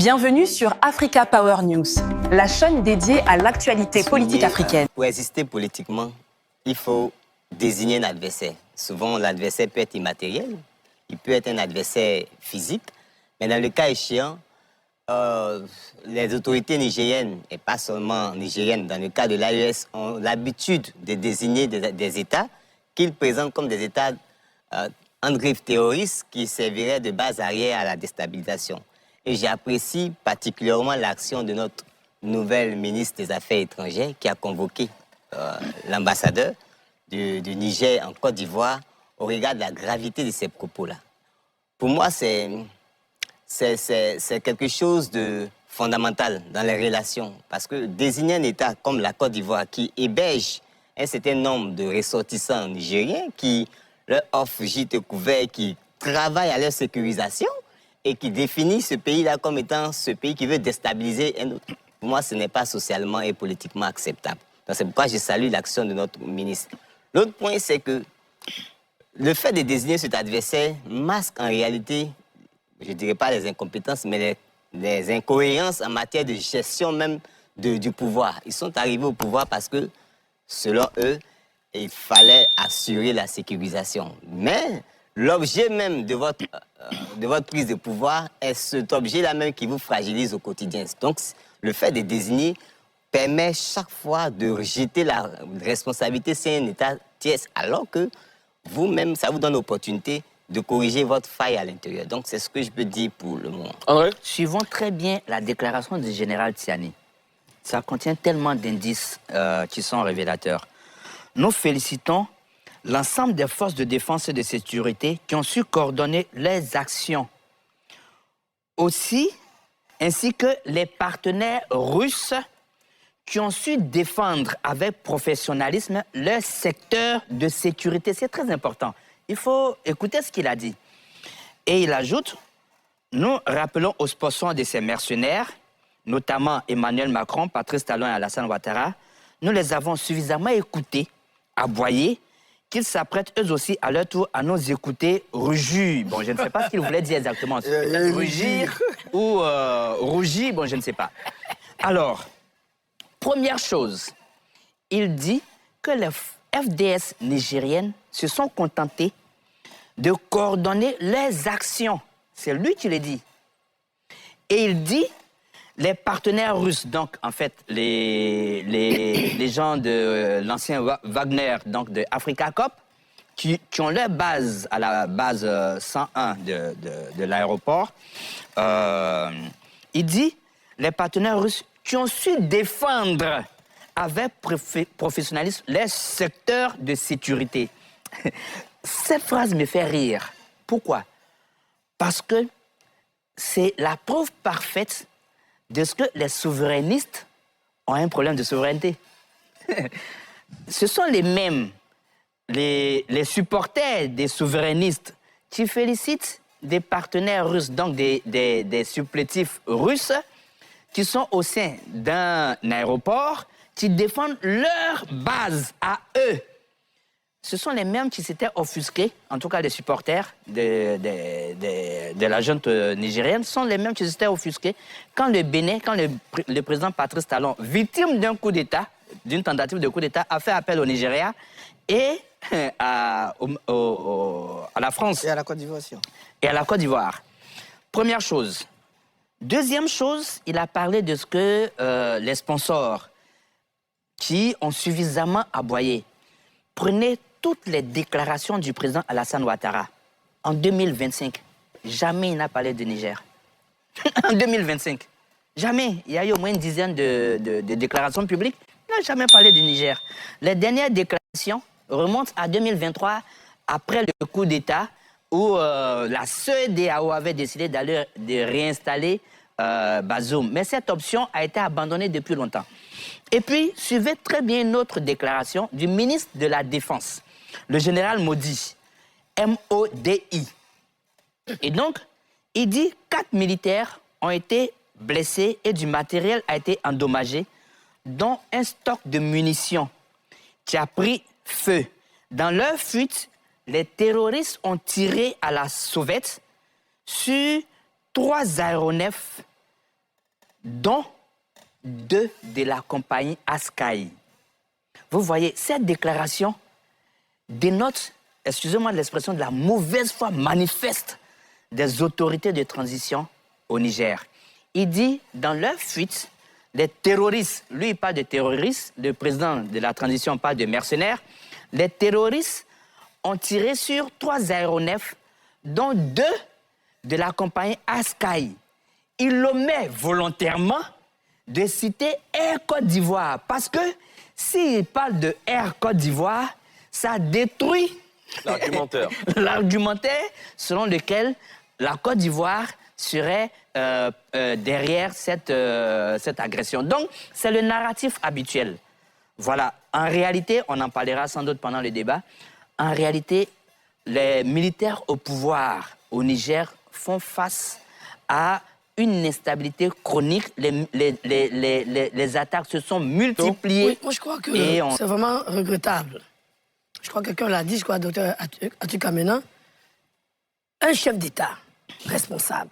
Bienvenue sur Africa Power News, la chaîne dédiée à l'actualité politique africaine. Pour exister politiquement, il faut désigner un adversaire. Souvent, l'adversaire peut être immatériel, il peut être un adversaire physique, mais dans le cas échéant, les autorités nigériennes, et pas seulement nigériennes, dans le cas de l'AES, ont l'habitude de désigner des États qu'ils présentent comme des États en griffe terroristes qui serviraient de base arrière à la déstabilisation. Et j'apprécie particulièrement l'action de notre nouvelle ministre des Affaires étrangères qui a convoqué l'ambassadeur du Niger en Côte d'Ivoire au regard de la gravité de ces propos-là. Pour moi, c'est quelque chose de fondamental dans les relations. Parce que désigner un État comme la Côte d'Ivoire qui héberge un certain nombre de ressortissants nigériens qui leur offrent gîte et couvert, qui travaillent à leur sécurisation et qui définit ce pays-là comme étant ce pays qui veut déstabiliser un autre. Pour moi, ce n'est pas socialement et politiquement acceptable. C'est pourquoi je salue l'action de notre ministre. L'autre point, c'est que le fait de désigner cet adversaire masque en réalité, je ne dirais pas les incompétences, mais les incohérences en matière de gestion même du pouvoir. Ils sont arrivés au pouvoir parce que, selon eux, il fallait assurer la sécurisation. Mais l'objet même de votre prise de pouvoir est cet objet-là même qui vous fragilise au quotidien. Donc, le fait de désigner permet chaque fois de rejeter la responsabilité sur un État tiers, alors que vous-même, ça vous donne l'opportunité de corriger votre faille à l'intérieur. Donc, c'est ce que je peux dire pour le moment. André? Suivons très bien la déclaration du général Tiani. Ça contient tellement d'indices qui sont révélateurs. Nous félicitons l'ensemble des forces de défense et de sécurité qui ont su coordonner les actions. Aussi, ainsi que les partenaires russes qui ont su défendre avec professionnalisme leur secteur de sécurité. C'est très important. Il faut écouter ce qu'il a dit. Et il ajoute, nous rappelons aux sponsors de ces mercenaires, notamment Emmanuel Macron, Patrice Talon et Alassane Ouattara, nous les avons suffisamment écoutés, aboyés, qu'ils s'apprêtent eux aussi à leur tour à nous écouter rugir. Bon, je ne sais pas ce qu'il voulait dire exactement. Rugir ou rougir, bon, je ne sais pas. Alors, première chose, il dit que les FDS nigériennes se sont contentées de coordonner les actions. C'est lui qui le dit. Et il dit, les partenaires russes, donc en fait les gens de l'ancien Wagner, donc de Africa Corp, qui ont leur base à la base 101 de l'aéroport, il dit, les partenaires russes qui ont su défendre avec professionnalisme les secteurs de sécurité. Cette phrase me fait rire. Pourquoi? Parce que c'est la preuve parfaite de ce que les souverainistes ont un problème de souveraineté. Ce sont les mêmes, les supporters des souverainistes qui félicitent des partenaires russes, donc des supplétifs russes, qui sont au sein d'un aéroport, qui défendent leur base à eux. Ce sont les mêmes qui s'étaient offusqués, en tout cas les supporters de la junte nigérienne, sont les mêmes qui s'étaient offusqués quand le Bénin, quand le président Patrice Talon, victime d'un coup d'État, d'une tentative de coup d'État, a fait appel au Nigeria et à la France. Et à la Côte d'Ivoire aussi. Et à la Côte d'Ivoire. Première chose. Deuxième chose, il a parlé de ce que les sponsors qui ont suffisamment aboyé. Prenez toutes les déclarations du président Alassane Ouattara. En 2025, jamais il n'a parlé de Niger. En 2025, jamais. Il y a eu au moins une dizaine de déclarations publiques. Il n'a jamais parlé du Niger. Les dernières déclarations remontent à 2023, après le coup d'État, où la CEDEAO avait décidé de réinstaller Bazoum. Mais cette option a été abandonnée depuis longtemps. Et puis, suivez très bien une autre déclaration du ministre de la Défense, le général Modi, M-O-D-I. Et donc, il dit 4 militaires ont été blessés et du matériel a été endommagé, dont un stock de munitions qui a pris feu. Dans leur fuite, les terroristes ont tiré à la sauvette sur 3 aéronefs dont 2 de la compagnie Askai. Vous voyez, cette déclaration dénote, excusez-moi de l'expression, de la mauvaise foi manifeste des autorités de transition au Niger. Il dit, dans leur fuite, les terroristes, lui il parle de terroristes, le président de la transition parle de mercenaires, les terroristes ont tiré sur 3 aéronefs, dont 2 de la compagnie Askai. Il omet volontairement de citer Air Côte d'Ivoire, parce que s'il parle de Air Côte d'Ivoire, ça détruit l'argumentaire selon lequel la Côte d'Ivoire serait derrière cette agression. Donc, c'est le narratif habituel. Voilà. En réalité, on en parlera sans doute pendant le débat, en réalité, les militaires au pouvoir au Niger font face à une instabilité chronique. Les attaques se sont multipliées. Oui, moi, je crois que c'est vraiment regrettable. Je crois que quelqu'un l'a dit, je crois, Dr Atukamena. Un chef d'État responsable,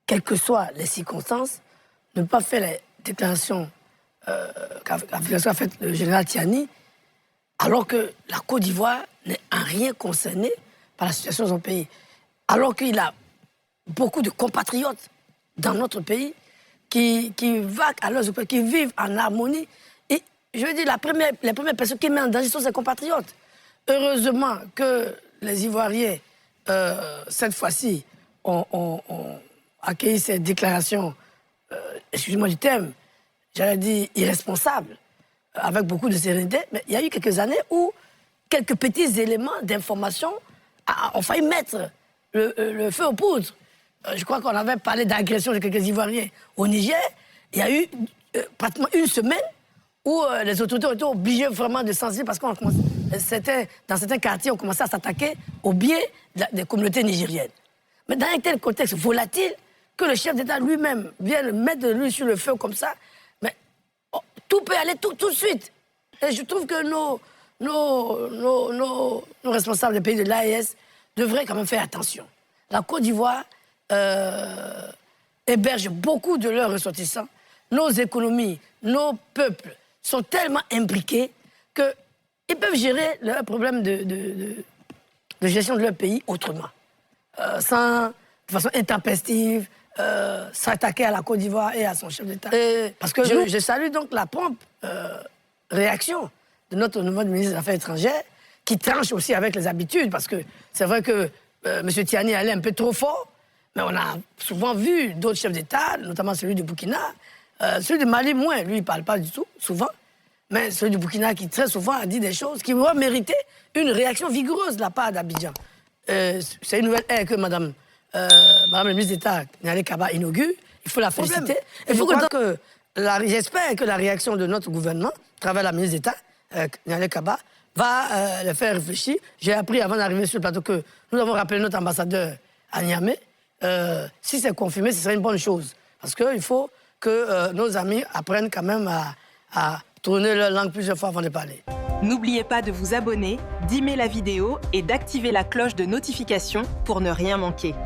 quelles que soient les circonstances, ne pas faire les déclarations qu'a fait le général Tiani, alors que la Côte d'Ivoire n'est en rien concernée par la situation de son pays. Alors qu'il a beaucoup de compatriotes dans notre pays qui vaquent à leurs occupations, qui vivent en harmonie. Et je veux dire, les premières personnes qui mettent en danger sont ses compatriotes. Heureusement que les Ivoiriens, cette fois-ci, ont accueilli cette déclaration, excusez-moi du terme, j'allais dire irresponsable, avec beaucoup de sérénité. Mais il y a eu quelques années où quelques petits éléments d'information ont failli mettre le feu aux poudres. Je crois qu'on avait parlé d'agression de quelques Ivoiriens au Niger. Il y a eu pratiquement une semaine où les autorités ont été obligées vraiment de sensibiliser parce que dans certains quartiers, on commençait à s'attaquer au biais des communautés nigériennes. Mais dans un tel contexte volatile, que le chef d'État lui-même vienne mettre de l'huile sur le feu comme ça, mais tout peut aller tout de suite. Et je trouve que nos responsables des pays de l'AES devraient quand même faire attention. La Côte d'Ivoire héberge beaucoup de leurs ressortissants. Nos économies, nos peuples sont tellement imbriqués qu'ils peuvent gérer leurs problèmes de gestion de leur pays autrement. De façon intempestive, s'attaquer à la Côte d'Ivoire et à son chef d'État. Parce que je salue donc la prompte réaction de notre nouveau ministre des Affaires étrangères, qui tranche aussi avec les habitudes, parce que c'est vrai que M. Tiani allait un peu trop fort, mais on a souvent vu d'autres chefs d'État, notamment celui du Burkina, celui du Mali moins, lui il ne parle pas du tout, souvent, mais celui du Burkina qui très souvent a dit des choses qui auraient mérité une réaction vigoureuse de la part d'Abidjan. C'est une nouvelle ère que Madame la ministre d'État, Nialé Kaba, inaugure. Il faut la féliciter. J'espère que la réaction de notre gouvernement, à travers la ministre d'État, Nialé Kaba, va les faire réfléchir. J'ai appris avant d'arriver sur le plateau que nous avons rappelé notre ambassadeur à Niamey. Si c'est confirmé, ce serait une bonne chose. Parce qu'il faut que nos amis apprennent quand même à tourner leur langue plusieurs fois avant de parler. N'oubliez pas de vous abonner, d'aimer la vidéo et d'activer la cloche de notification pour ne rien manquer.